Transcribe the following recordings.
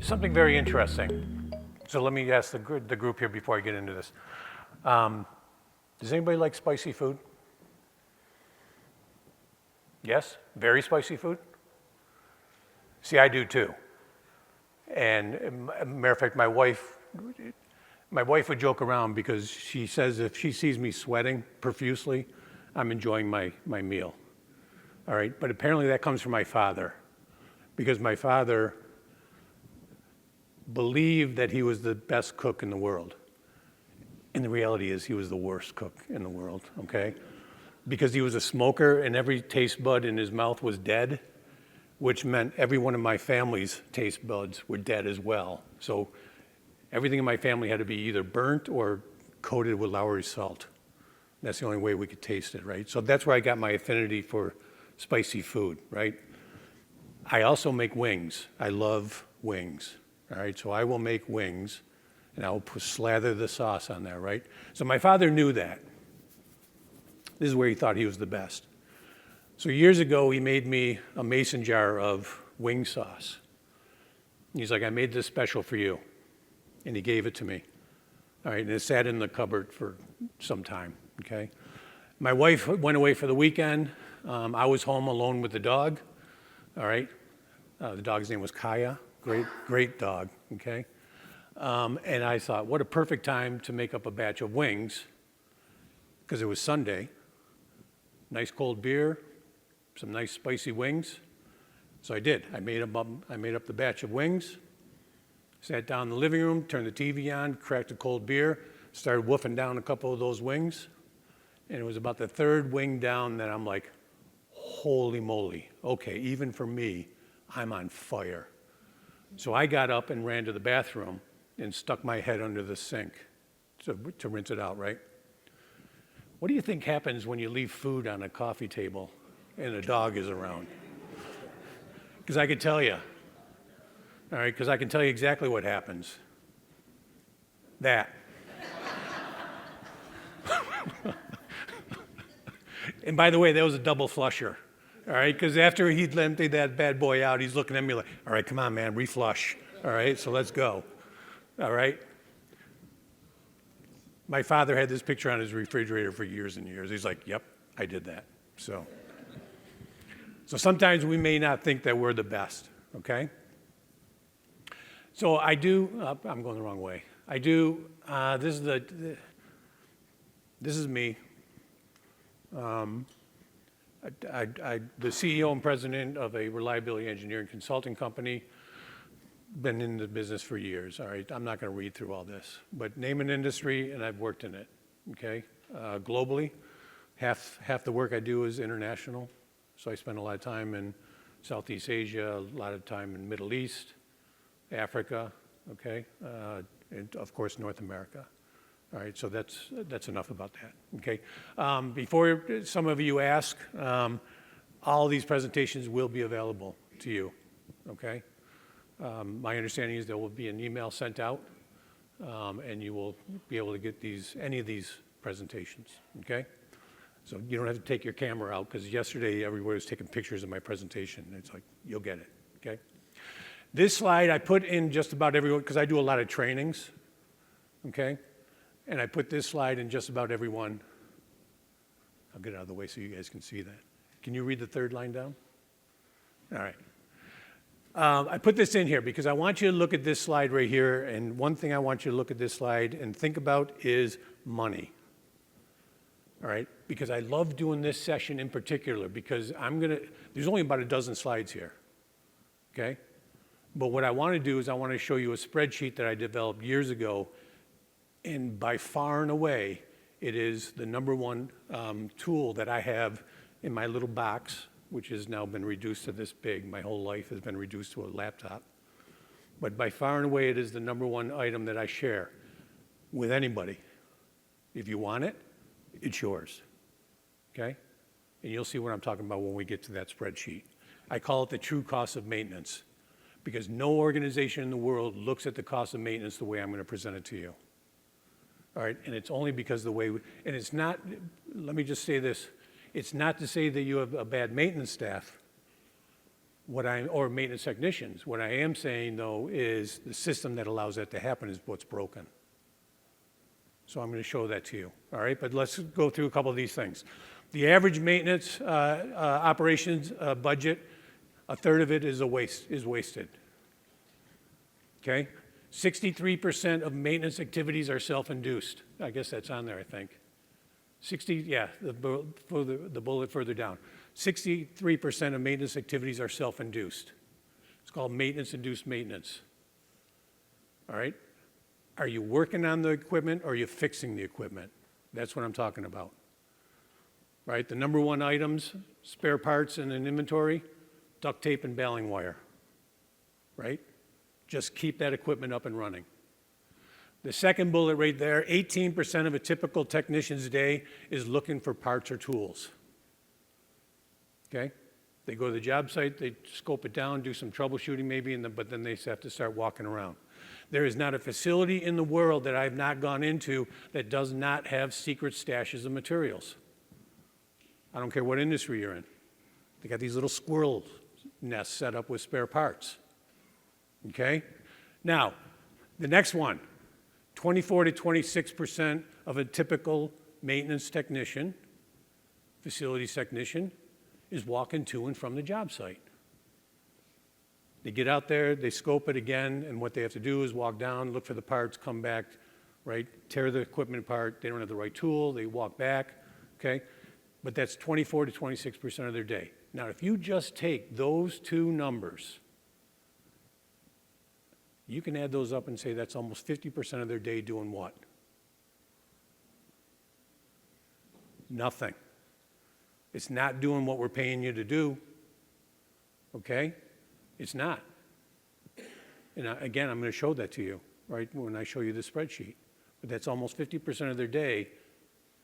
Something very interesting. So let me ask the group here before I get into this. Does anybody like spicy food? Yes? Very spicy food? See, I do too. And matter of fact, my wife would joke around because she says if she sees me sweating profusely, I'm enjoying my meal. All right, but apparently that comes from my father, because my father believed that he was the best cook in the world. And the reality is he was the worst cook in the world, okay? Because he was a smoker and every taste bud in his mouth was dead, which meant every one of my family's taste buds were dead as well. So everything in my family had to be either burnt or coated with Lowry salt. That's the only way we could taste it, right? So that's where I got my affinity for spicy food, right? I also make wings. I love wings, all right? So I will make wings and I will slather the sauce on there, right? So my father knew that. This is where he thought he was the best. So years ago, he made me a mason jar of wing sauce. He's like, I made this special for you. And he gave it to me. All right, and it sat in the cupboard for some time, okay? My wife went away for the weekend. I was home alone with the dog, all right? The dog's name was Kaya, great dog, okay? And I thought, what a perfect time to make up a batch of wings, because it was Sunday. Nice cold beer, some nice spicy wings. So I did. I made up the batch of wings, sat down in the living room, turned the TV on, cracked a cold beer, started woofing down a couple of those wings. And it was about the third wing down that I'm like, holy moly. Okay, even for me, I'm on fire. So I got up and ran to the bathroom and stuck my head under the sink to rinse it out, right? What do you think happens when you leave food on a coffee table and a dog is around? Because I could tell you. All right, because I can tell you exactly what happens. That. And by the way, that was a double flusher. All right, because after he'd emptied that bad boy out, he's looking at me like, all right, come on, man, reflush. All right, so let's go. All right. My father had this picture on his refrigerator for years and years. He's like, yep, I did that. So sometimes we may not think that we're the best, okay? So I do, I'm going the wrong way. I do, this is me. The CEO and president of a reliability engineering consulting company. Been in the business for years, all right? I'm not going to read through all this, but name an industry and I've worked in it, okay? Globally, half the work I do is international, so I spend a lot of time in Southeast Asia, a lot of time in Middle East, Africa, okay? And of course, North America. All right, so that's enough about that, okay? Before some of you ask, all these presentations will be available to you, okay? My understanding is there will be an email sent out, and you will be able to get any of these presentations, okay? So you don't have to take your camera out, because yesterday everybody was taking pictures of my presentation. It's like, you'll get it, okay? This slide I put in just about everyone, because I do a lot of trainings, okay? And I put this slide in just about everyone. I'll get it out of the way so you guys can see that. Can you read the third line down? All right. I put this in here because I want you to look at this slide right here, and one thing I want you to look at this slide and think about is money. All right? Because I love doing this session in particular because there's only about a dozen slides here, okay? But what I want to do is I want to show you a spreadsheet that I developed years ago, and by far and away, it is the number one tool that I have in my little box, which has now been reduced to this big. My whole life has been reduced to a laptop. But by far and away, it is the number one item that I share with anybody. If you want it, it's yours, okay? And you'll see what I'm talking about when we get to that spreadsheet. I call it the true cost of maintenance, because no organization in the world looks at the cost of maintenance the way I'm going to present it to you. All right, and it's only because the way, and it's not, let me just say this, it's not to say that you have a bad maintenance staff. or maintenance technicians. What I am saying, though, is the system that allows that to happen is what's broken. So I'm going to show that to you, all right? But let's go through a couple of these things. The average maintenance operations budget, a third of it is wasted, okay? 63% of maintenance activities are self-induced. I guess that's on there, I think. The bullet further down. 63% of maintenance activities are self-induced. It's called maintenance-induced maintenance. All right? Are you working on the equipment or are you fixing the equipment? That's what I'm talking about. Right? The number one items, spare parts in an inventory, duct tape and baling wire. Right? Just keep that equipment up and running. The second bullet right there, 18% of a typical technician's day is looking for parts or tools. Okay? They go to the job site, they scope it down, do some troubleshooting maybe, but then they have to start walking around. There is not a facility in the world that I've not gone into that does not have secret stashes of materials. I don't care what industry you're in. They got these little squirrel nests set up with spare parts. Okay? Now, the next one, 24 to 26% of a typical maintenance technician, facilities technician, is walking to and from the job site. They get out there, they scope it again, and what they have to do is walk down, look for the parts, come back, right, tear the equipment apart. They don't have the right tool, they walk back, okay? But that's 24 to 26% of their day. Now, if you just take those two numbers, you can add those up and say that's almost 50% of their day doing what? Nothing. It's not doing what we're paying you to do, okay? It's not. And again, I'm going to show that to you, right, when I show you the spreadsheet. But that's almost 50% of their day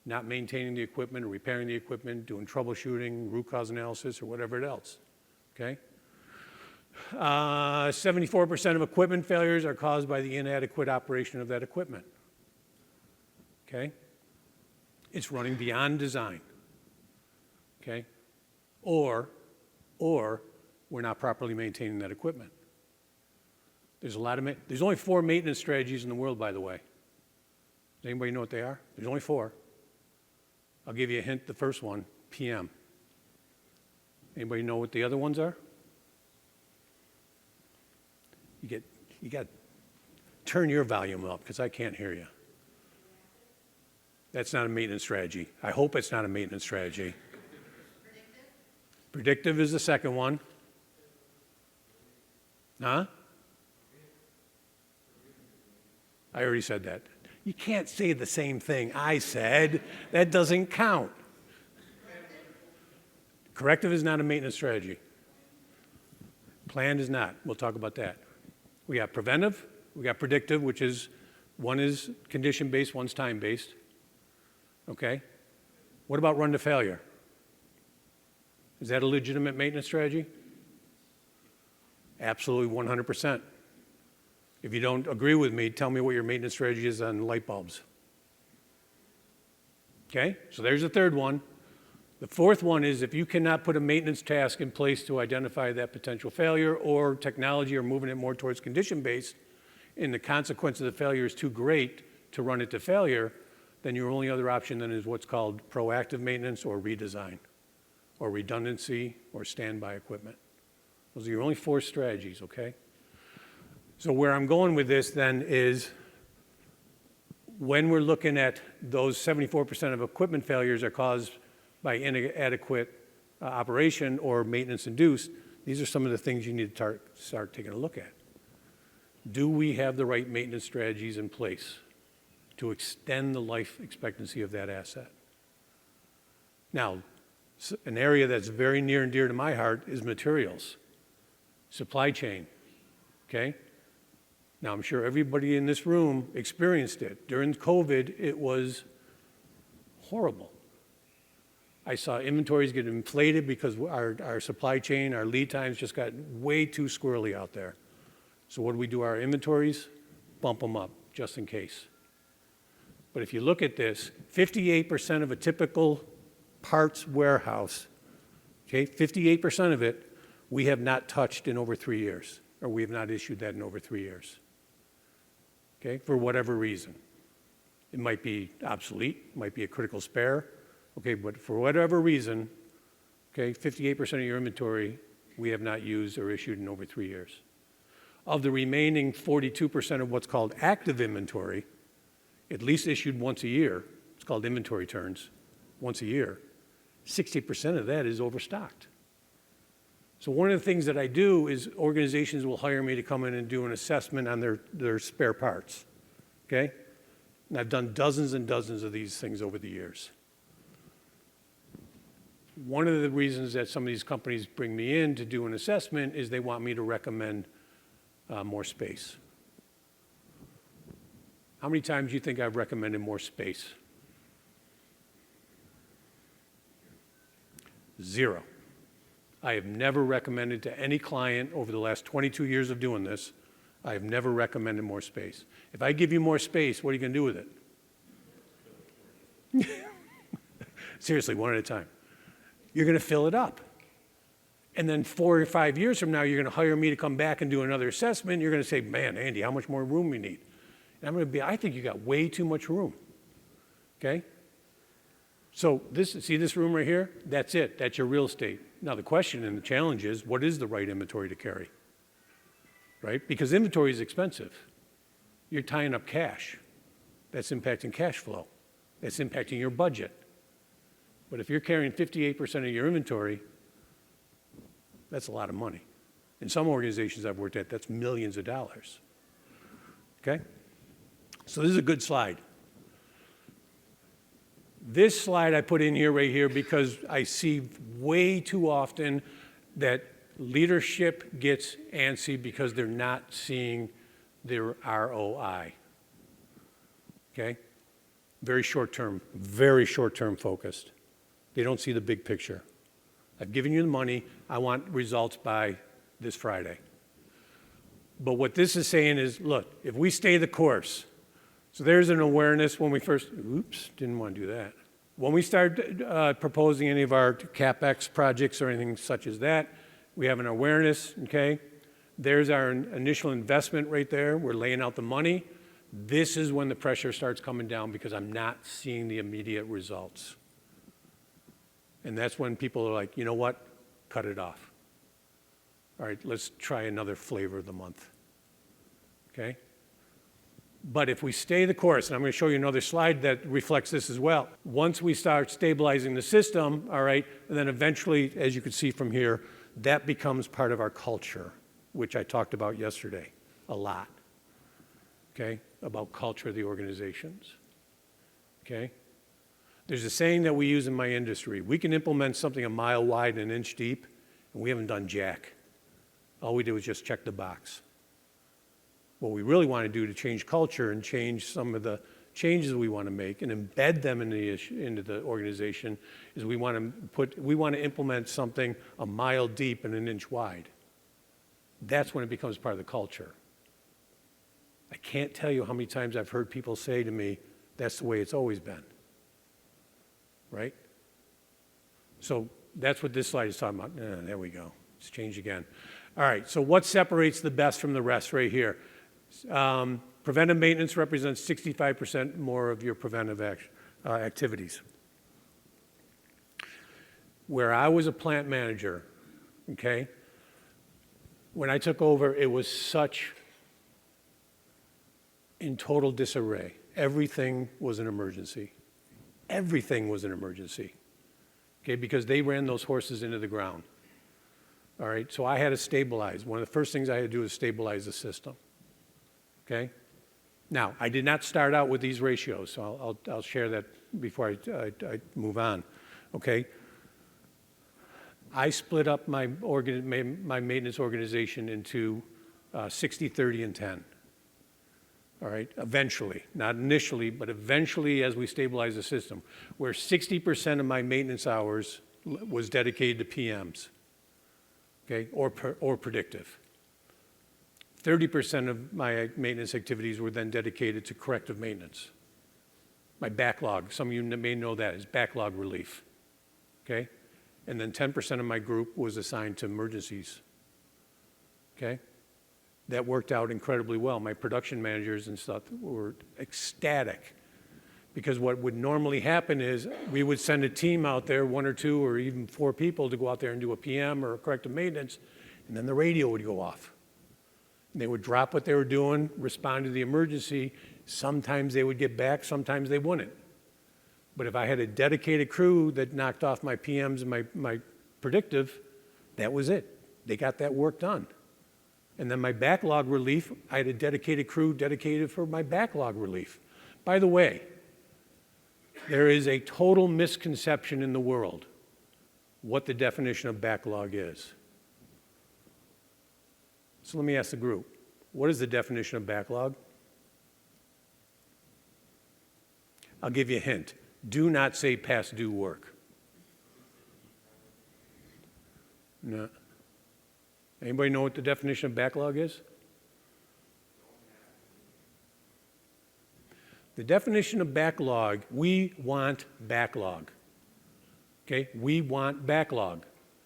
not maintaining the equipment or repairing the equipment, doing troubleshooting, root cause analysis, or whatever else, okay? 74% of equipment failures are caused by the inadequate operation of that equipment, okay? It's running beyond design, okay? Or we're not properly maintaining that equipment. There's only 4 maintenance strategies in the world, by the way. Does anybody know what they are? There's only 4. I'll give you a hint, the first one, PM. Anybody know what the other ones are? You got to turn your volume up because I can't hear you. That's not a maintenance strategy. I hope it's not a maintenance strategy. Predictive is the second one. Huh? I already said that. You can't say the same thing I said. That doesn't count. Corrective is not a maintenance strategy. Planned is not. We'll talk about that. We got preventive, we got predictive, which is, one is condition-based, one's time-based. Okay? What about run to failure? Is that a legitimate maintenance strategy? Absolutely 100%. If you don't agree with me, tell me what your maintenance strategy is on light bulbs. Okay? So there's the third one. The fourth one is if you cannot put a maintenance task in place to identify that potential failure or technology or moving it more towards condition-based, and the consequence of the failure is too great to run it to failure, then your only other option then is what's called proactive maintenance or redesign or redundancy or standby equipment. Those are your only 4 strategies, okay? So where I'm going with this then is when we're looking at those 74% of equipment failures are caused by inadequate operation or maintenance induced, these are some of the things you need to start taking a look at. Do we have the right maintenance strategies in place to extend the life expectancy of that asset? Now, an area that's very near and dear to my heart is materials, supply chain, okay? Now, I'm sure everybody in this room experienced it. During COVID, it was horrible. I saw inventories get inflated because our supply chain, our lead times just got way too squirrely out there. So what do we do? Our inventories, bump them up just in case. But if you look at this, 58% of a typical parts warehouse, okay, 58% of it we have not touched in over 3 years, or we have not issued that in over 3 years, okay, for whatever reason. It might be obsolete, might be a critical spare, okay, but for whatever reason, okay, 58% of your inventory we have not used or issued in over 3 years. Of the remaining 42% of what's called active inventory, at least issued once a year, it's called inventory turns, once a year, 60% of that is overstocked. So one of the things that I do is organizations will hire me to come in and do an assessment on their spare parts, okay? And I've done dozens and dozens of these things over the years. One of the reasons that some of these companies bring me in to do an assessment is they want me to recommend more space. How many times do you think I've recommended more space? 0. I have never recommended to any client over the last 22 years of doing this, I have never recommended more space. If I give you more space, what are you going to do with it? Seriously, one at a time. You're going to fill it up. And then 4 or 5 years from now, you're going to hire me to come back and do another assessment. You're going to say, man, Andy, how much more room we need? And I'm going to be, I think you got way too much room, okay? So see this room right here? That's it. That's your real estate. Now the question and the challenge is, what is the right inventory to carry, right? Because inventory is expensive. You're tying up cash. That's impacting cash flow. That's impacting your budget. But if you're carrying 58% of your inventory, that's a lot of money. In some organizations I've worked at, that's millions of dollars, okay? So this is a good slide. This slide I put in here right here because I see way too often that leadership gets antsy because they're not seeing their ROI, okay? Very short-term focused. They don't see the big picture. I've given you the money. I want results by this Friday. But what this is saying is, look, if we stay the course, so there's an awareness when we first, oops, didn't want to do that. When we start proposing any of our CapEx projects or anything such as that, we have an awareness, okay? There's our initial investment right there. We're laying out the money. This is when the pressure starts coming down because I'm not seeing the immediate results. And that's when people are like, you know what? Cut it off. All right, let's try another flavor of the month, okay? But if we stay the course, and I'm going to show you another slide that reflects this as well. Once we start stabilizing the system, all right, and then eventually, as you can see from here, that becomes part of our culture, which I talked about yesterday a lot, okay, about culture of the organizations, okay? There's a saying that we use in my industry. We can implement something a mile wide and an inch deep, and we haven't done jack. All we do is just check the box. What we really want to do to change culture and change some of the changes we want to make and embed them into the organization is we want to implement something a mile deep and an inch wide. That's when it becomes part of the culture. I can't tell you how many times I've heard people say to me, that's the way it's always been. Right? So that's what this slide is talking about. There we go. It's changed again. All right, so what separates the best from the rest right here? Preventive maintenance represents 65% more of your preventive activities. Where I was a plant manager, okay, when I took over, it was such in total disarray. Everything was an emergency. Everything was an emergency, okay, because they ran those horses into the ground. All right, so I had to stabilize. One of the first things I had to do was stabilize the system. Okay? Now, I did not start out with these ratios, so I'll share that before I move on. Okay? I split up my maintenance organization into 60, 30, and 10. All right? Eventually. Not initially, but eventually as we stabilize the system, where 60% of my maintenance hours was dedicated to PMs, okay, or predictive. 30% of my maintenance activities were then dedicated to corrective maintenance. My backlog, some of you may know that, is backlog relief, okay? and then 10% of my group was assigned to emergencies. Okay? That worked out incredibly well. My production managers and stuff were ecstatic, because what would normally happen is we would send a team out there, 1 or 2 or even 4 people, to go out there and do a PM or a corrective maintenance, and then the radio would go off. And they would drop what they were doing, respond to the emergency. Sometimes they would get back, sometimes they wouldn't. But if I had a dedicated crew that knocked off my PMs and my predictive, that was it. They got that work done. And then my backlog relief, I had a dedicated crew dedicated for my backlog relief. By the way, there is a total misconception in the world what the definition of backlog is. So let me ask the group, what is the definition of backlog? I'll give you a hint. Do not say past due work. No. Anybody know what the definition of backlog is? The definition of backlog, we want backlog. Okay? We want backlog.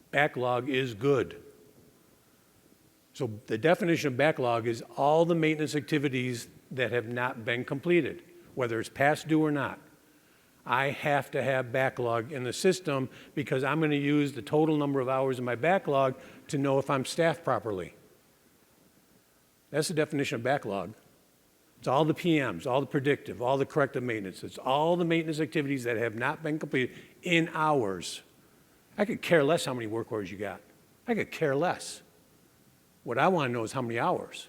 Backlog is good. So the definition of backlog is all the maintenance activities that have not been completed, whether it's past due or not. I have to have backlog in the system because I'm going to use the total number of hours in my backlog to know if I'm staffed properly. That's the definition of backlog. It's all the PMs, all the predictive, all the corrective maintenance. It's all the maintenance activities that have not been completed in hours. I could care less how many work orders you got. I could care less. What I want to know is how many hours.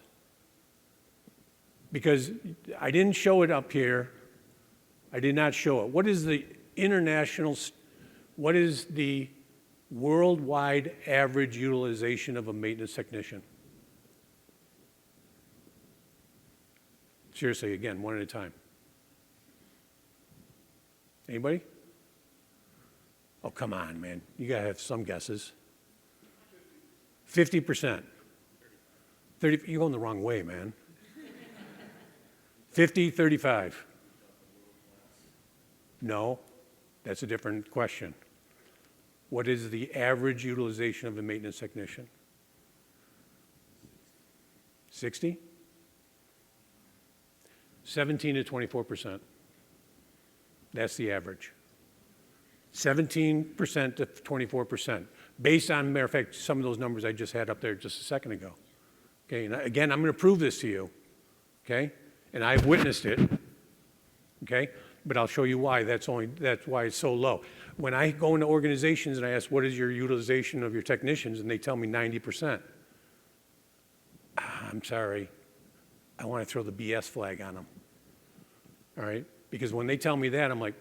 Because I didn't show it up here. I did not show it. What is the what is the worldwide average utilization of a maintenance technician? Seriously, again, one at a time. Anybody? Oh, come on, man. You got to have some guesses. 50%. 30, you're going the wrong way, man. 50, 35. No, that's a different question. What is the average utilization of a maintenance technician? 60? 17 to 24%. That's the average. 17% to 24%. Based on, matter of fact, some of those numbers I just had up there just a second ago. Okay, and again, I'm going to prove this to you. Okay, and I've witnessed it. Okay, but I'll show you why that's why it's so low. When I go into organizations and I ask, what is your utilization of your technicians, and they tell me 90%. I'm sorry, I want to throw the BS flag on them. All right, because when they tell me that, I'm like,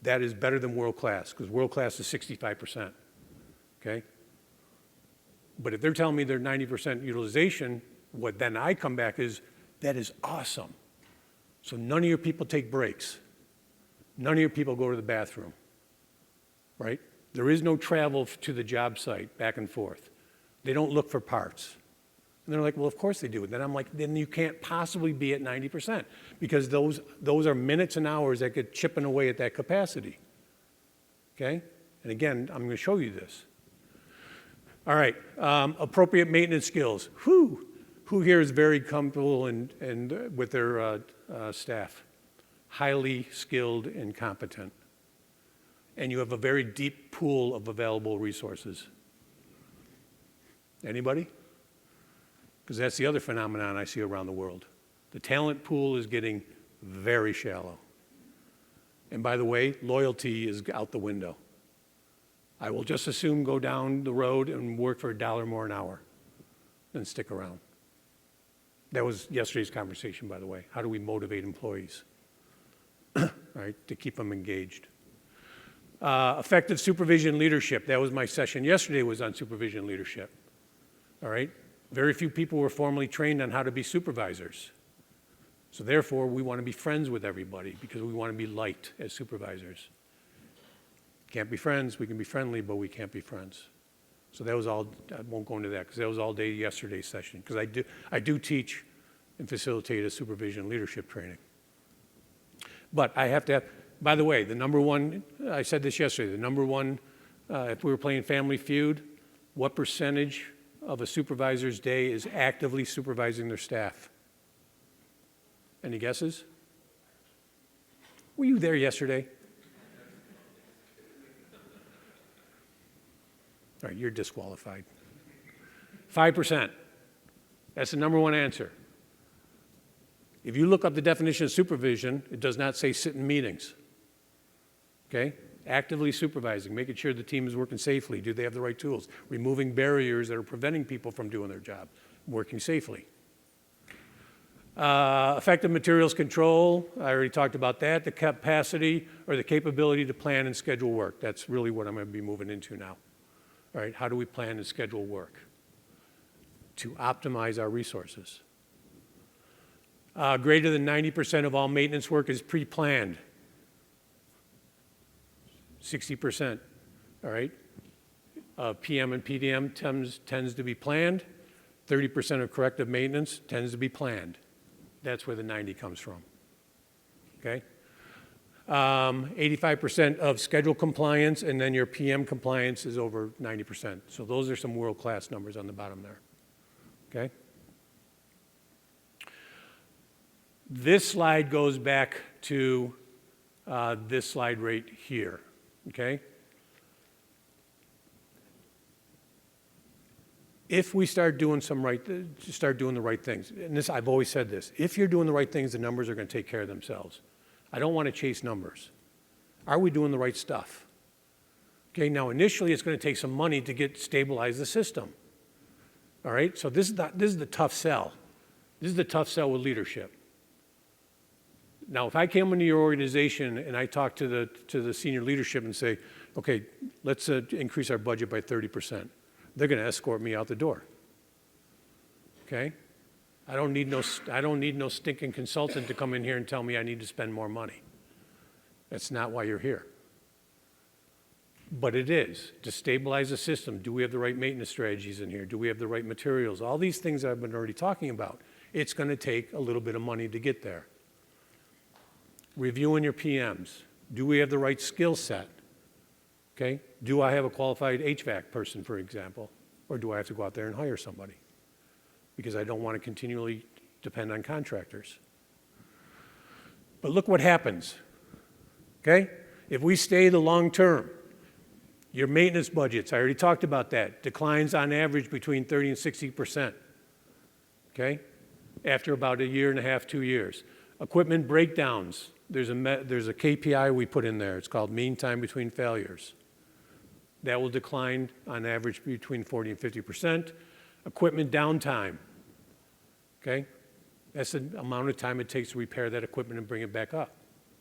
that is better than world class, because world class is 65%. Okay, but if they're telling me they're 90% utilization, what then I come back is, that is awesome. So none of your people take breaks. None of your people go to the bathroom, right? There is no travel to the job site back and forth. They don't look for parts. And they're like, well, of course they do. And then I'm like, then you can't possibly be at 90%, because those are minutes and hours that get chipping away at that capacity. Okay? And again, I'm going to show you this. All right, appropriate maintenance skills. Who here is very comfortable and with their staff? Highly skilled and competent. And you have a very deep pool of available resources. Anybody? Because that's the other phenomenon I see around the world. The talent pool is getting very shallow. And by the way, loyalty is out the window. I will just as soon go down the road and work for $1 more an hour than stick around. That was yesterday's conversation, by the way. How do we motivate employees, right, to keep them engaged? Effective supervision leadership. That was my session yesterday, was on supervision leadership. All right? Very few people were formally trained on how to be supervisors. So therefore, we want to be friends with everybody because we want to be liked as supervisors. Can't be friends, we can be friendly, but we can't be friends. So that was all, I won't go into that because that was all day yesterday's session, because I do teach and facilitate a supervision leadership training. But I have to have, by the way, the number one, I said this yesterday, the number one If we were playing Family Feud, what percentage of a supervisor's day is actively supervising their staff? Any guesses? Were you there yesterday? All right, you're disqualified. 5%. That's the number one answer. If you look up the definition of supervision, it does not say sit in meetings. Okay? Actively supervising, making sure the team is working safely. Do they have the right tools? Removing barriers that are preventing people from doing their job, working safely. Effective materials control, I already talked about that. The capacity or the capability to plan and schedule work. That's really what I'm going to be moving into now. All right, how do we plan and schedule work to optimize our resources? Greater than 90% of all maintenance work is pre-planned. 60%, all right? PM and PDM tends to be planned. 30% of corrective maintenance tends to be planned. That's where the 90 comes from, okay? 85% of schedule compliance, and then your PM compliance is over 90%. So those are some world-class numbers on the bottom there, okay? This slide goes back to this slide right here, okay? If we start doing the right things, and this, I've always said this, if you're doing the right things, the numbers are going to take care of themselves. I don't want to chase numbers. Are we doing the right stuff? Okay, now initially it's going to take some money to stabilize the system. All right, so this is the tough sell. This is the tough sell with leadership. Now, if I came into your organization and I talked to the senior leadership and say, okay, let's increase our budget by 30%, they're going to escort me out the door. Okay? I don't need no stinking consultant to come in here and tell me I need to spend more money. That's not why you're here. But it is to stabilize the system. Do we have the right maintenance strategies in here? Do we have the right materials? All these things I've been already talking about. It's going to take a little bit of money to get there. Reviewing your PMs. Do we have the right skill set? Okay? Do I have a qualified HVAC person, for example? Or do I have to go out there and hire somebody? Because I don't want to continually depend on contractors. But look what happens, okay? If we stay the long term, your maintenance budgets, I already talked about that, declines on average between 30 and 60%, okay? After about a year and a half, 2 years. Equipment breakdowns, there's a KPI we put in there. It's called mean time between failures. That will decline on average between 40 and 50%. Equipment downtime, okay? That's the amount of time it takes to repair that equipment and bring it back up.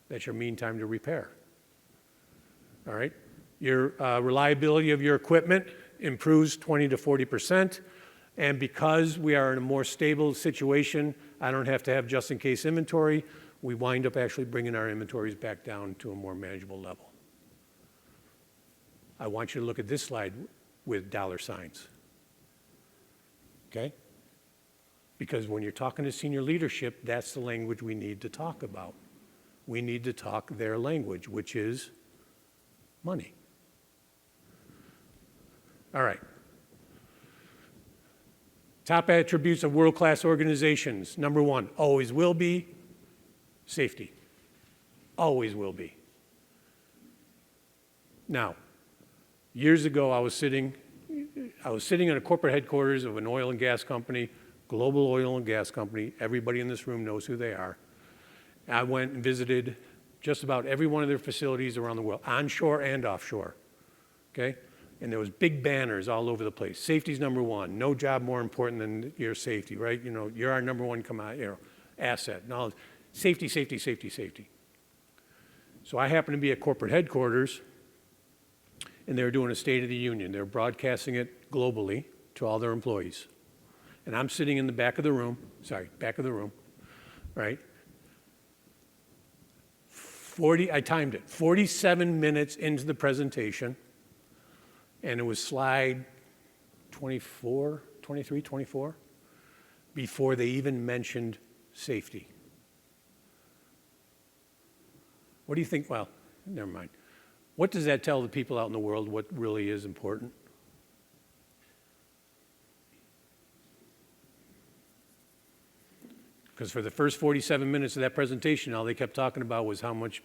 That's your mean time to repair, all right? Your reliability of your equipment improves 20 to 40%, and because we are in a more stable situation, I don't have to have just-in-case inventory, we wind up actually bringing our inventories back down to a more manageable level. I want you to look at this slide with dollar signs. Okay? Because when you're talking to senior leadership, that's the language we need to talk about. We need to talk their language, which is money. All right. Top attributes of world-class organizations. Number one, always will be safety. Always will be. Now, years ago, I was sitting in a corporate headquarters of an oil and gas company, global oil and gas company. Everybody in this room knows who they are. I went and visited just about every one of their facilities around the world, onshore and offshore, okay? And there was big banners all over the place. Safety's number one. No job more important than your safety, right? You know, you're our number one asset. Now, safety, safety, safety, safety. So I happened to be at corporate headquarters, and they were doing a State of the Union. They were broadcasting it globally to all their employees. And I'm sitting in the back of the room, right? I timed it, 47 minutes into the presentation, and it was slide 24, 23, 24, before they even mentioned safety. What do you think? Well, never mind. What does that tell the people out in the world what really is important? Because for the first 47 minutes of that presentation, all they kept talking about was how much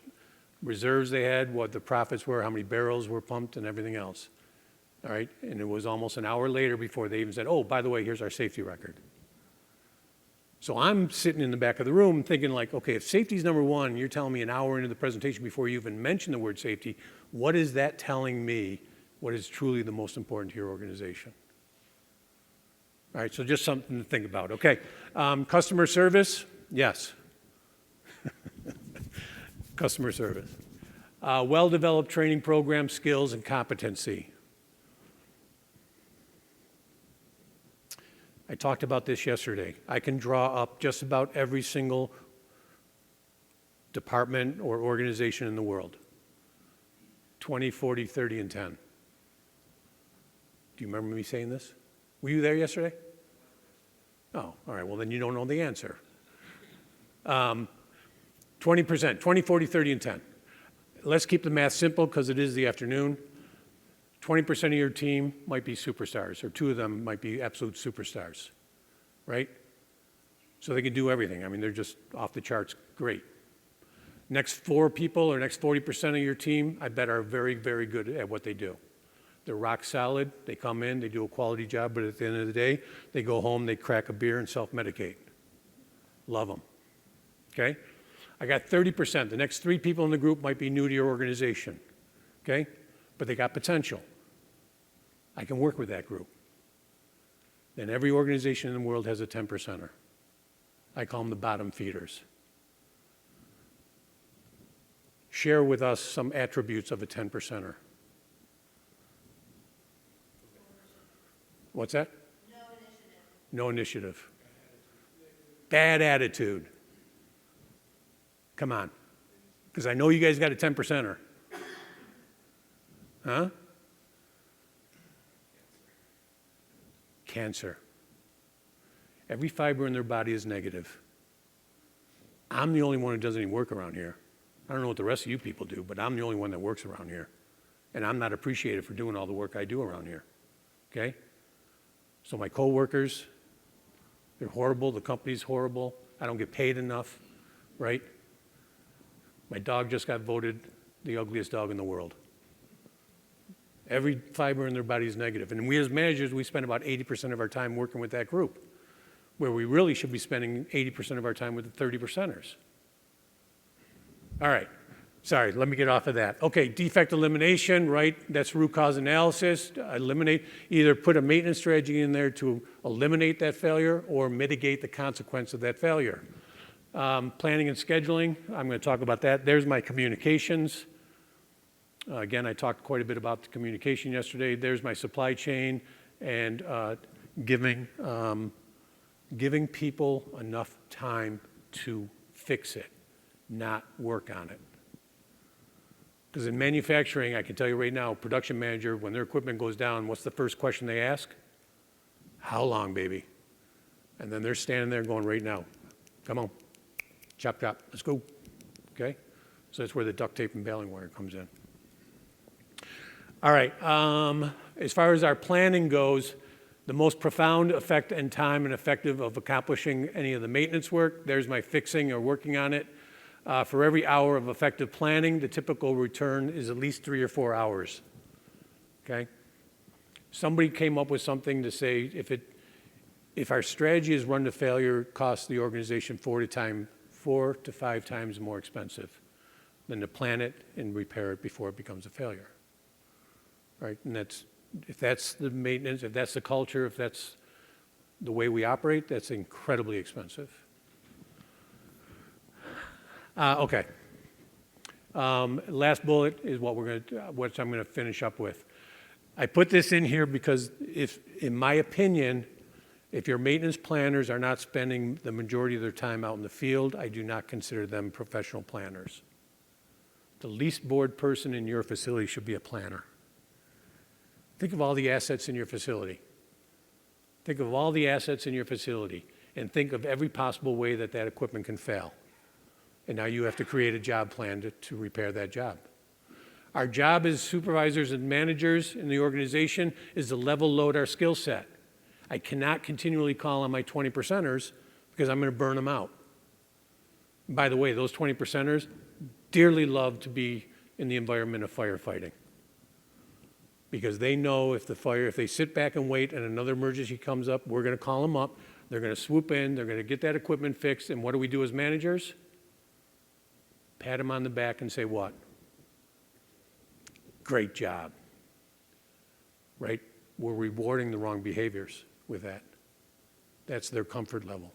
reserves they had, what the profits were, how many barrels were pumped, and everything else. All right? And it was almost an hour later before they even said, oh, by the way, here's our safety record. So I'm sitting in the back of the room thinking like, okay, if safety's number one, you're telling me an hour into the presentation before you even mention the word safety, what is that telling me what is truly the most important to your organization? All right, so just something to think about. Okay, customer service, yes. Customer service. Well-developed training program, skills, and competency. I talked about this yesterday. I can draw up just about every single department or organization in the world. 20, 40, 30, and 10. Do you remember me saying this? Were you there yesterday? Oh, all right, well then you don't know the answer. 20%, 20, 40, 30, and 10. Let's keep the math simple because it is the afternoon. 20% of your team might be superstars, or 2 of them might be absolute superstars, right? So they can do everything. I mean, they're just off the charts great. Next 4 people or next 40% of your team, I bet are very, very good at what they do. They're rock solid. They come in, they do a quality job, but at the end of the day, they go home, they crack a beer and self-medicate. Love them, okay? I got 30%. The next 3 people in the group might be new to your organization, okay? But they got potential. I can work with that group. Then every organization in the world has a 10%er. I call them the bottom feeders. Share with us some attributes of a 10%er. What's that? No initiative. No initiative. Bad attitude. Come on. Because I know you guys got a 10%er. Huh? Cancer. Every fiber in their body is negative. I'm the only one who does any work around here. I don't know what the rest of you people do, but I'm the only one that works around here. And I'm not appreciated for doing all the work I do around here. Okay? So my coworkers, they're horrible. The company's horrible. I don't get paid enough, right? My dog just got voted the ugliest dog in the world. Every fiber in their body is negative. And we as managers, we spend about 80% of our time working with that group, where we really should be spending 80% of our time with the 30%ers. All right. Sorry, let me get off of that. Okay, defect elimination, right? That's root cause analysis. Eliminate, either put a maintenance strategy in there to eliminate that failure or mitigate the consequence of that failure. Planning and scheduling, I'm going to talk about that. There's my communications. Again, I talked quite a bit about the communication yesterday. There's my supply chain and giving people enough time to fix it, not work on it. Because in manufacturing, I can tell you right now, production manager, when their equipment goes down, what's the first question they ask? How long, baby? And then they're standing there going, right now, come on, chop, chop, let's go, okay? So that's where the duct tape and baling wire comes in. All right, as far as our planning goes, the most profound effect and time and effective of accomplishing any of the maintenance work, there's my fixing or working on it. For every hour of effective planning, the typical return is at least 3 or 4 hours, okay? Somebody came up with something to say if our strategy is run to failure, it costs the organization 4 to 5 times more expensive than to plan it and repair it before it becomes a failure, right? And if that's the maintenance, if that's the culture, if that's the way we operate, that's incredibly expensive. Okay. Last bullet is what I'm going to finish up with. I put this in here because in my opinion, if your maintenance planners are not spending the majority of their time out in the field, I do not consider them professional planners. The least bored person in your facility should be a planner. Think of all the assets in your facility. Think of all the assets in your facility and think of every possible way that equipment can fail. And now you have to create a job plan to repair that job. Our job as supervisors and managers in the organization is to level load our skill set. I cannot continually call on my 20%ers because I'm going to burn them out. By the way, those 20%ers dearly love to be in the environment of firefighting because they know if they sit back and wait and another emergency comes up, we're going to call them up, they're going to swoop in, they're going to get that equipment fixed, and what do we do as managers? Pat them on the back and say what? Great job, right? We're rewarding the wrong behaviors with that. That's their comfort level.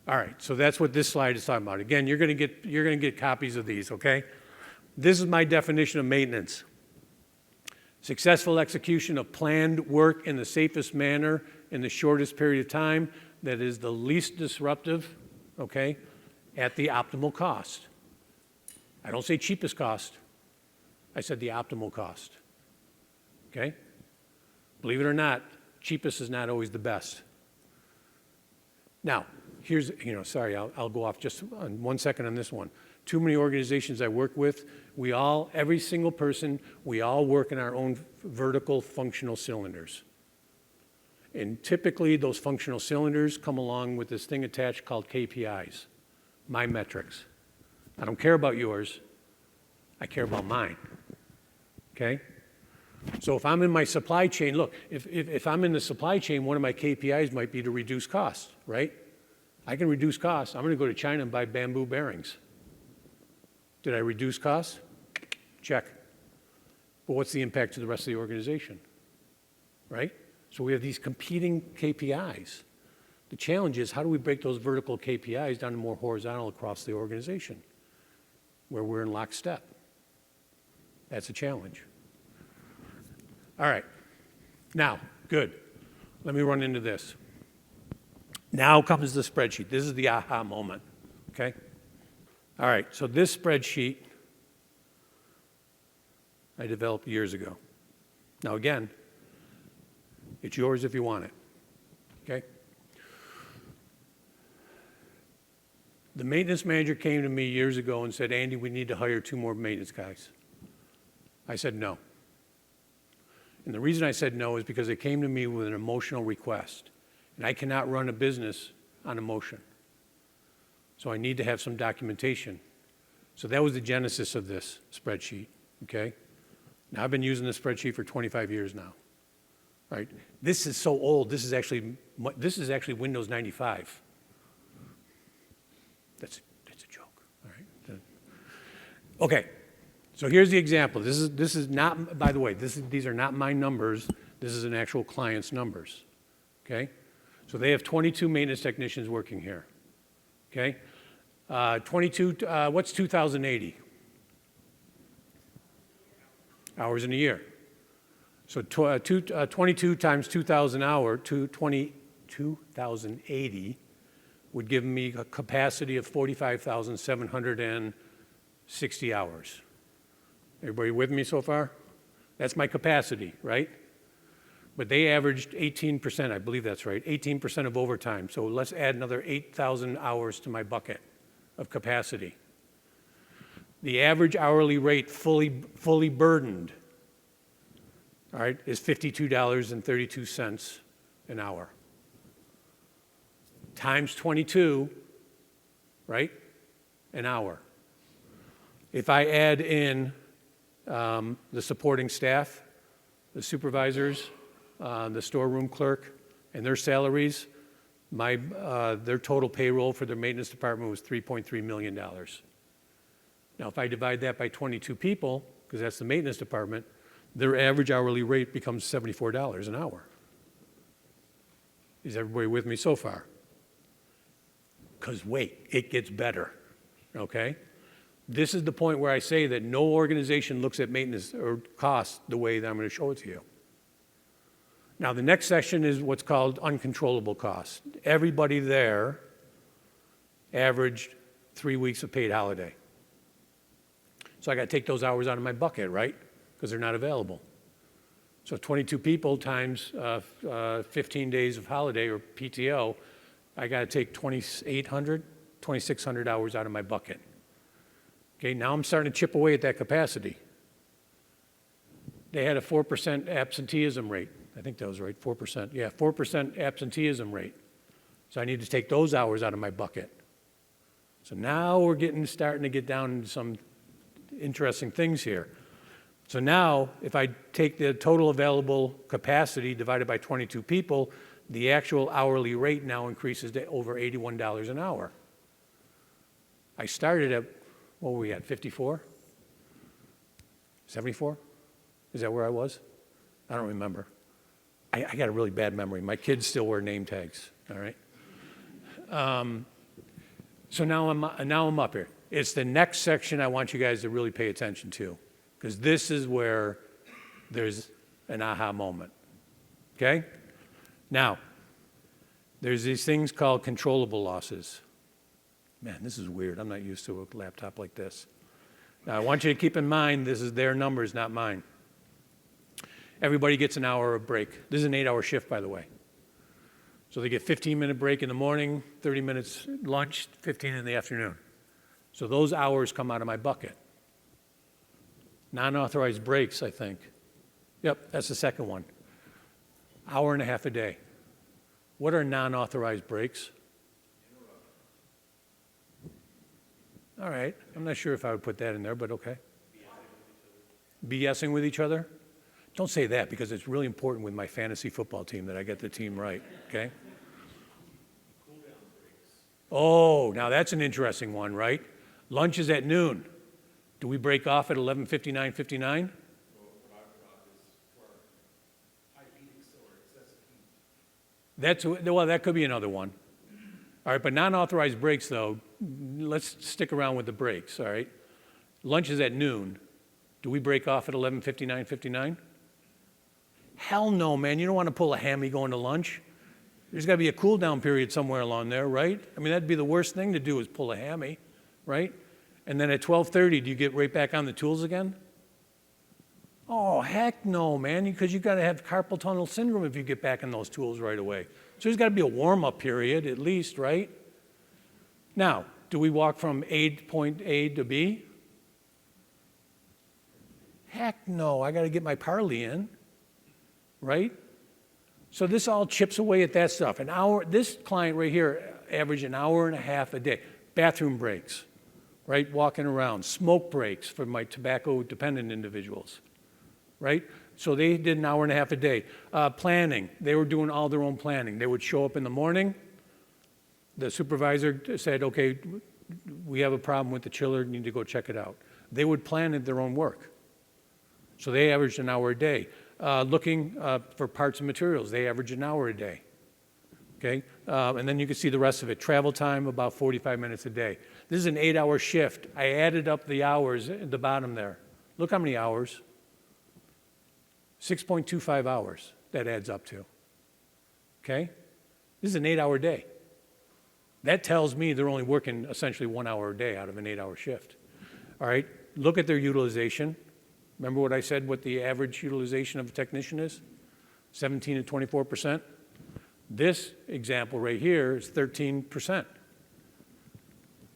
All right, so that's what this slide is talking about. Again, you're going to get copies of these, okay? This is my definition of maintenance. Successful execution of planned work in the safest manner in the shortest period of time that is the least disruptive, okay, at the optimal cost. I don't say cheapest cost. I said the optimal cost, okay? Believe it or not, cheapest is not always the best. Now, here's, sorry, I'll go off just on 1 second on this one. Too many organizations I work with, every single person, we all work in our own vertical functional cylinders. And typically those functional cylinders come along with this thing attached called KPIs, my metrics. I don't care about yours, I care about mine, okay? So if I'm in my supply chain, look, if I'm in the supply chain, one of my KPIs might be to reduce costs, right? I can reduce costs. I'm going to go to China and buy bamboo bearings. Did I reduce costs? Check. But what's the impact to the rest of the organization, right? So we have these competing KPIs. The challenge is how do we break those vertical KPIs down to more horizontal across the organization where we're in lockstep? That's a challenge. All right. Now, good. Let me run into this. Now comes the spreadsheet. This is the aha moment, okay? All right, so this spreadsheet I developed years ago. Now again, it's yours if you want it, okay? The maintenance manager came to me years ago and said, Andy, we need to hire 2 more maintenance guys. I said no. And the reason I said no is because they came to me with an emotional request. And I cannot run a business on emotion. So I need to have some documentation. So that was the genesis of this spreadsheet, okay? Now I've been using this spreadsheet for 25 years now, right? This is so old, this is actually Windows 95. That's a joke, all right? Okay, so here's the example. This is not, by the way, these are not my numbers. This is an actual client's numbers, okay? So they have 22 maintenance technicians working here, okay? 22, what's 2,080? Hours in a year. So 22 times 2,000 hours, 2,080 would give me a capacity of 45,760 hours. Everybody with me so far? That's my capacity, right? But they averaged 18%, I believe that's right, 18% of overtime. So let's add another 8,000 hours to my bucket of capacity. The average hourly rate fully burdened, all right, is $52.32 an hour. Times 22, right, an hour. If I add in the supporting staff, the supervisors, the storeroom clerk, and their salaries, their total payroll for their maintenance department was $3.3 million. Now, if I divide that by 22 people, because that's the maintenance department, their average hourly rate becomes $74 an hour. Is everybody with me so far? Because wait, it gets better, okay? This is the point where I say that no organization looks at maintenance or cost the way that I'm going to show it to you. Now, the next section is what's called uncontrollable costs. Everybody there averaged 3 weeks of paid holiday. So I got to take those hours out of my bucket, right? Because they're not available. So 22 people times 15 days of holiday or PTO, I got to take 2,600 hours out of my bucket. Okay, now I'm starting to chip away at that capacity. They had a 4% absenteeism rate. I think that was right, 4%. Yeah, 4% absenteeism rate. So I need to take those hours out of my bucket. So now we're starting to get down into some interesting things here. So now, if I take the total available capacity divided by 22 people, the actual hourly rate now increases to over $81 an hour. I started at, what were we at, 54? 74? Is that where I was? I don't remember. I got a really bad memory. My kids still wear name tags, all right? So now I'm up here. It's the next section I want you guys to really pay attention to, because this is where there's an aha moment, okay? Now, there's these things called controllable losses. Man, this is weird. I'm not used to a laptop like this. Now, I want you to keep in mind, this is their numbers, not mine. Everybody gets an hour of break. This is an 8-hour shift, by the way. So they get 15-minute break in the morning, 30 minutes lunch, 15 in the afternoon. So those hours come out of my bucket. Non-authorized breaks, I think. Yep, that's the second one. Hour and a half a day. What are non-authorized breaks? All right, I'm not sure if I would put that in there, but okay. BSing with each other? Don't say that, because it's really important with my fantasy football team that I get the team right, okay? Oh, now that's an interesting one, right? Lunch is at noon. Do we break off at 11:59:59? Well, that could be another one. All right, but non-authorized breaks, though, let's stick around with the breaks, all right? Lunch is at noon. Do we break off at 11:59:59? Hell no, man. You don't want to pull a hammy going to lunch. There's got to be a cool down period somewhere along there, right? I mean, that'd be the worst thing to do is pull a hammy, right? And then at 12:30, do you get right back on the tools again? Oh, heck no, man, because you've got to have carpal tunnel syndrome if you get back on those tools right away. So there's got to be a warm-up period at least, right? Now, do we walk from point A to B? Heck no, I got to get my parley in, right? So this all chips away at that stuff. An hour, this client right here averaged an hour and a half a day. Bathroom breaks, right? Walking around. Smoke breaks for my tobacco-dependent individuals, right? So they did an hour and a half a day. Planning, they were doing all their own planning. They would show up in the morning. The supervisor said, okay, we have a problem with the chiller, you need to go check it out. They would plan their own work. So they averaged an hour a day. Looking for parts and materials, they average an hour a day. Okay? And then you can see the rest of it. Travel time, about 45 minutes a day. This is an 8-hour shift. I added up the hours at the bottom there. Look how many hours. 6.25 hours that adds up to. Okay? This is an 8-hour day. That tells me they're only working essentially 1 hour a day out of an 8-hour shift. All right? Look at their utilization. Remember what I said, what the average utilization of a technician is? 17 to 24%. This example right here is 13%.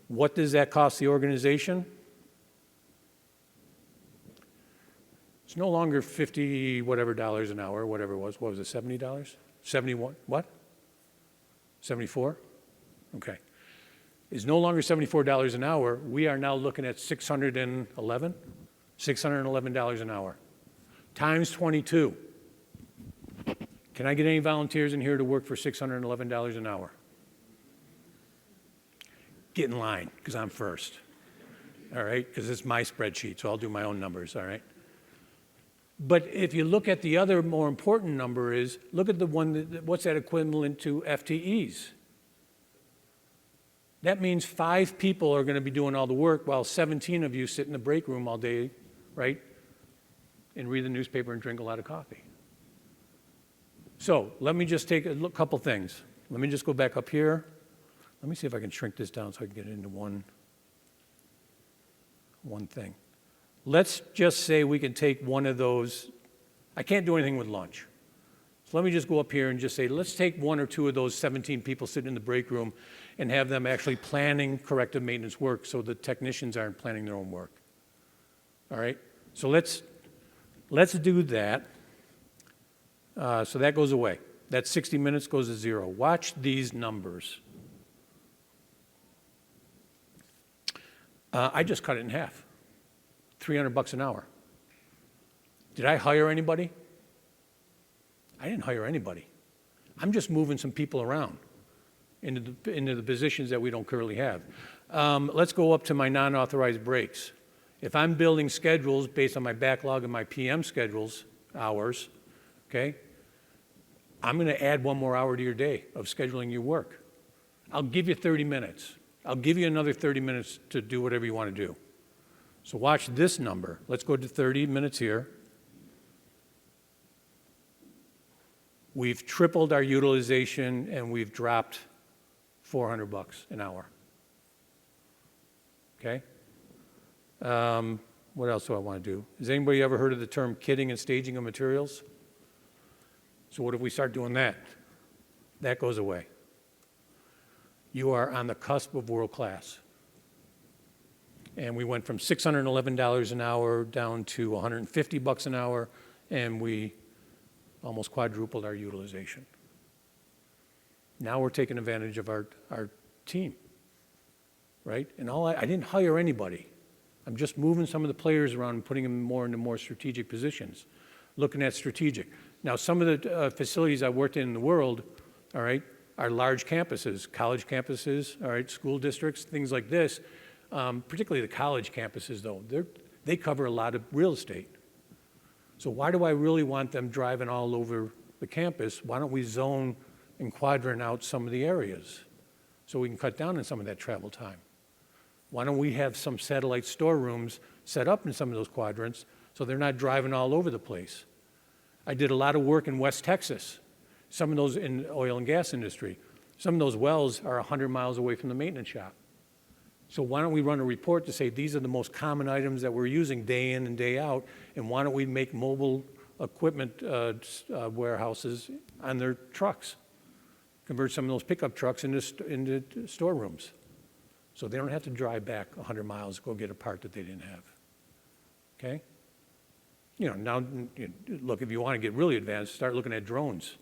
What does that cost the organization? It's no longer 50 whatever dollars an hour, whatever it was. What was it, $70? 71, what? 74? Okay. It's no longer $74 an hour. We are now looking at $611 an hour. Times 22. Can I get any volunteers in here to work for $611 an hour? Get in line, because I'm first. All right? Because it's my spreadsheet, so I'll do my own numbers, all right? But if you look at the other more important number is, look at the one, what's that equivalent to FTEs? That means 5 people are going to be doing all the work while 17 of you sit in the break room all day, right? And read the newspaper and drink a lot of coffee. So let me just take a couple things. Let me just go back up here. Let me see if I can shrink this down so I can get it into one thing. Let's just say we can take one of those. I can't do anything with lunch. So let me just go up here and just say, let's take 1 or 2 of those 17 people sitting in the break room and have them actually planning corrective maintenance work so the technicians aren't planning their own work. All right? So let's let's do that. So that goes away. That 60 minutes goes to zero. Watch these numbers. I just cut it in half. $300 an hour. Did I hire anybody? I didn't hire anybody. I'm just moving some people around into the positions that we don't currently have. Let's go up to my non-authorized breaks. If I'm building schedules based on my backlog and my PM schedules, hours, okay, I'm going to add one more hour to your day of scheduling your work. I'll give you 30 minutes. I'll give you another 30 minutes to do whatever you want to do. So watch this number. Let's go to 30 minutes here. We've tripled our utilization and we've dropped $400 an hour. Okay? What else do I want to do? Has anybody ever heard of the term kitting and staging of materials? So what if we start doing that? That goes away. You are on the cusp of world class. And we went from $611 an hour down to $150 an hour, and we almost quadrupled our utilization. Now we're taking advantage of our team, right? And I didn't hire anybody. I'm just moving some of the players around and putting them more into more strategic positions, looking at strategic. Now, some of the facilities I worked in the world, all right, are large campuses, college campuses, all right, school districts, things like this. Particularly the college campuses, though, they cover a lot of real estate. So why do I really want them driving all over the campus? Why don't we zone and quadrant out some of the areas so we can cut down on some of that travel time? Why don't we have some satellite storerooms set up in some of those quadrants so they're not driving all over the place? I did a lot of work in West Texas, some of those in oil and gas industry. Some of those wells are 100 miles away from the maintenance shop. So why don't we run a report to say these are the most common items that we're using day in and day out, and why don't we make mobile equipment warehouses on their trucks? Convert some of those pickup trucks into storerooms. So they don't have to drive back 100 miles to go get a part that they didn't have. Okay? You know, now, look, if you want to get really advanced, start looking at drones.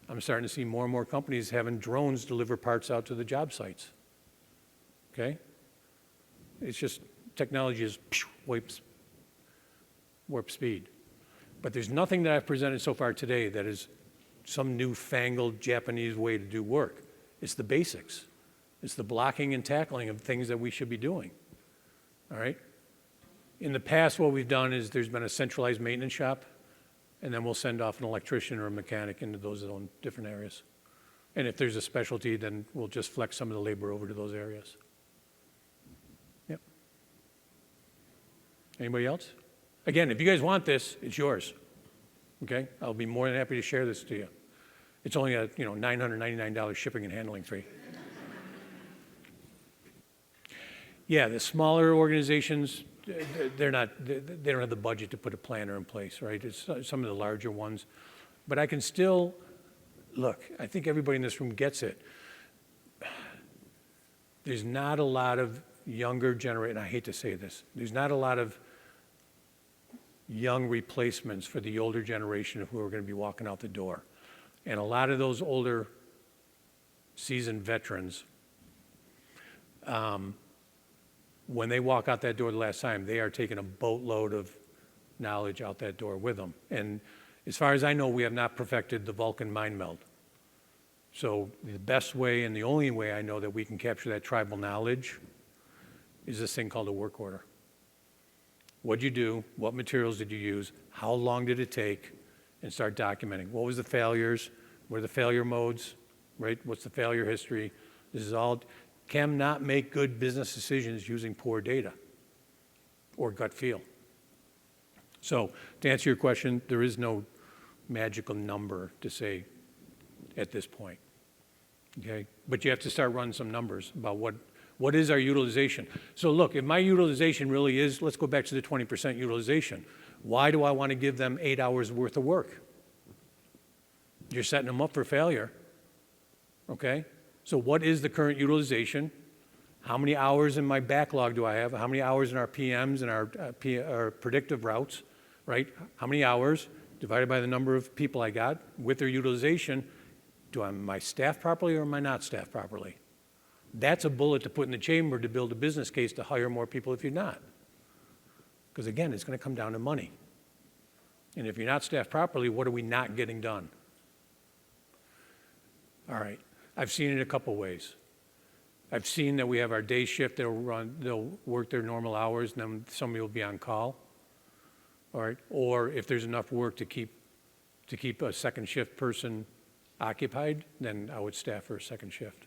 I'm starting to see more and more companies having drones deliver parts out to the job sites. Okay? It's just technology is warp speed. But there's nothing that I've presented so far today that is some newfangled Japanese way to do work. It's the basics. It's the blocking and tackling of things that we should be doing. All right? In the past, what we've done is there's been a centralized maintenance shop, and then we'll send off an electrician or a mechanic into those own different areas. And if there's a specialty, then we'll just flex some of the labor over to those areas. Yep. Anybody else? Again, if you guys want this, it's yours. Okay? I'll be more than happy to share this to you. It's only a $999 shipping and handling fee. Yeah, the smaller organizations, they don't have the budget to put a planner in place, right? It's some of the larger ones. But I can still, look, I think everybody in this room gets it. There's not a lot of younger generation, and I hate to say this, there's not a lot of young replacements for the older generation who are going to be walking out the door. And a lot of those older seasoned veterans, when they walk out that door the last time, they are taking a boatload of knowledge out that door with them. And as far as I know, we have not perfected the Vulcan mind meld. So the best way and the only way I know that we can capture that tribal knowledge is this thing called a work order. What'd you do? What materials did you use? How long did it take? And start documenting. What was the failures? What are the failure modes? Right? What's the failure history? This is all. Cannot make good business decisions using poor data or gut feel. So to answer your question, there is no magical number to say at this point. Okay? But you have to start running some numbers about what is our utilization. So look, if my utilization really is, let's go back to the 20% utilization. Why do I want to give them 8 hours worth of work? You're setting them up for failure. Okay? So what is the current utilization? How many hours in my backlog do I have? How many hours in our PMs and our predictive routes? right? How many hours divided by the number of people I got with their utilization. Am I staffed properly or am I not staffed properly? That's a bullet to put in the chamber to build a business case to hire more people if you're not. Because again, it's going to come down to money. And if you're not staffed properly, what are we not getting done? All right, I've seen it a couple ways. I've seen that we have our day shift, they'll work their normal hours, and then somebody will be on call. All right, or if there's enough work to keep a second shift person occupied, then I would staff for a second shift.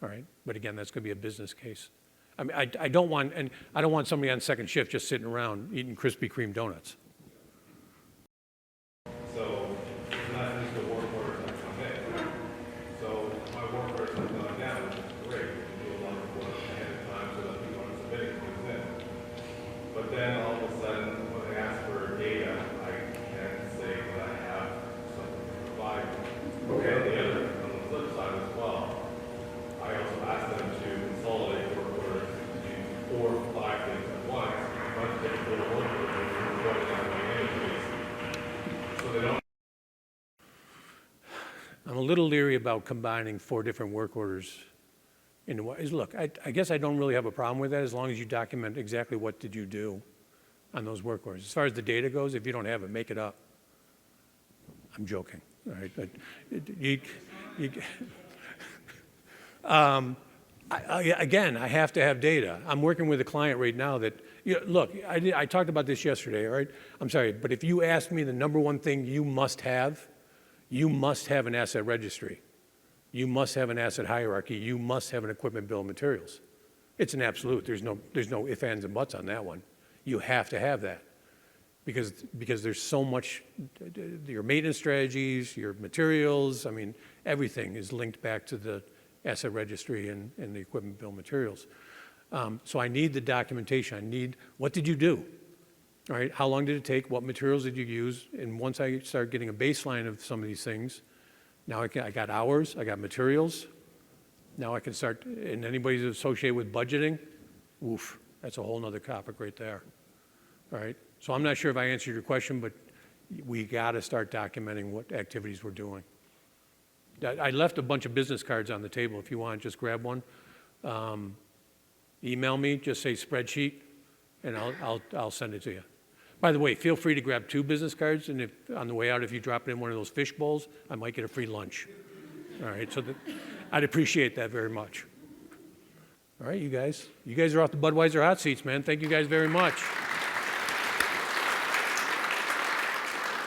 All right, but again, that's going to be a business case. I mean, I don't want somebody on second shift just sitting around eating Krispy Kreme donuts. So it's not just the work orders that come in. So my work orders have gone down, which is great. We do a lot of work ahead of time so that people aren't submitting things in. But then all of a sudden, when they ask for data, I can't say that I have something to provide. Okay. On the flip side as well, I also ask them to consolidate work orders to 4 or 5 things at once, much different work orders than what is on my interface. So they don't. I'm a little leery about combining 4 different work orders into one. Look, I guess I don't really have a problem with that as long as you document exactly what did you do on those work orders. As far as the data goes, if you don't have it, make it up. I'm joking, all right? But again, I have to have data. I'm working with a client right now that, look, I talked about this yesterday, all right? I'm sorry, but if you ask me the number one thing you must have an asset registry. You must have an asset hierarchy. You must have an equipment bill of materials. It's an absolute. There's no ifs, ands, and buts on that one. You have to have that because there's so much, your maintenance strategies, your materials, I mean, everything is linked back to the asset registry and the equipment bill of materials. So I need the documentation. I need, what did you do? All right, how long did it take? What materials did you use? And once I start getting a baseline of some of these things, now I got hours, I got materials. Now I can start, and anybody who's associated with budgeting, oof, that's a whole nother topic right there. All right, so I'm not sure if I answered your question, but we got to start documenting what activities we're doing. I left a bunch of business cards on the table. If you want, just grab one. Email me, just say spreadsheet, and I'll send it to you. By the way, feel free to grab 2 business cards, and if on the way out, if you drop it in one of those fish bowls, I might get a free lunch. All right, so I'd appreciate that very much. All right, you guys are off the Budweiser hot seats, man. Thank you guys very much.